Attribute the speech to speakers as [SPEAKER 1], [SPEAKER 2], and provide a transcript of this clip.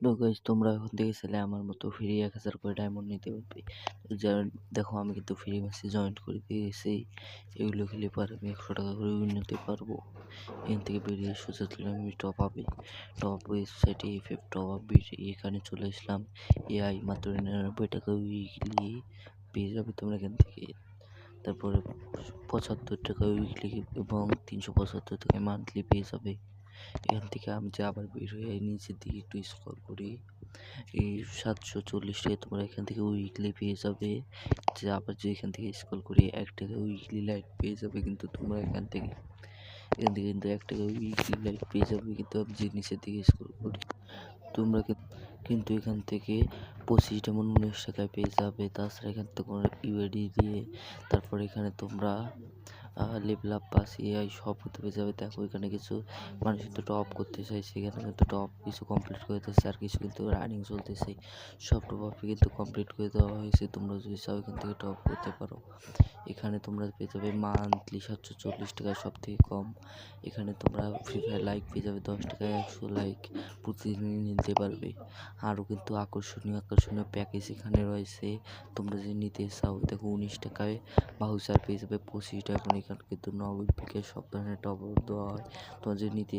[SPEAKER 1] তো গাইস তোমরা এখন থেকে চাইলে আমার মতো ফ্রি 1000 করে ডায়মন্ড নিতে পারবে। তো যারা দেখো আমি কিন্তু ফ্রি ম্যাচে জয়েন করে দিয়েছি। এগুলো খেলে পরে আমি 100 টাকা করে উইন নিতে পারবো। এখান থেকে বেরিয়ে সোজা চলে আমি টপ আপে, টপ ওয়েবসাইটে এফএফ টপ আপ বেরিয়ে এখানে চলে আসলাম। এআই মাত্র 99 টাকা উইকলি পেয়ে যাবে তোমরা এখান থেকে। তারপরে 75 টাকা উইকলি এবং 375 টাকা মান্থলি পেয়ে যাবে। এখান থেকে আমি যে আবার বের হয়ে নিচের দিকে একটু স্ক্রল করি, এই 740 টাকায় তোমরা এখান থেকে উইকলি পেয়ে যাবে। যে আবার যে এখান থেকে স্ক্রল করি 1 টাকা উইকলি লাইট পেয়ে যাবে কিন্তু তোমরা এখান থেকে কিন্তু 1 টাকা উইকলি লাইট পেয়ে যাবে কিন্তু আমি যে নিচের দিকে স্ক্রল করি তোমরা কিন্তু এখান থেকে 25 যেমন 19 টাকায় পেয়ে যাবে। তাছাড়া এখান থেকে তোমরা ইউআইডি দিয়ে তারপর এখানে তোমরা লেভেল আপ পাস এআই সব হতে পেয়ে যাবে। দেখো এখানে কিছু মানুষ কিন্তু টপ করতে চাইছে, এখানে কিন্তু টপ কিছু কমপ্লিট করে দিচ্ছে আর কিছু কিন্তু রানিং চলতেছে। সব টপ আপে কিন্তু কমপ্লিট করে দেওয়া হয়েছে। তোমরা যদি চাও এখান থেকে টপ করতে পারো। এখানে তোমরা পেয়ে যাবে মান্থলি 740 টাকা সব থেকে কম। এখানে তোমরা ফ্রি ফায়ার লাইক পেয়ে যাবে 10 টাকায় 100 লাইক প্রতিদিন নিতে পারবে। আরও কিন্তু আকর্ষণীয় প্যাকেজ এখানে রয়েছে। তোমরা যদি নিতে চাও দেখো 19 টাকায় ভাউচার পেয়ে যাবে 25 টাকা। এখানে কিন্তু 90 পিকে সব ধরনের টপ আপ দেওয়া হয়। তোমরা যদি নিতে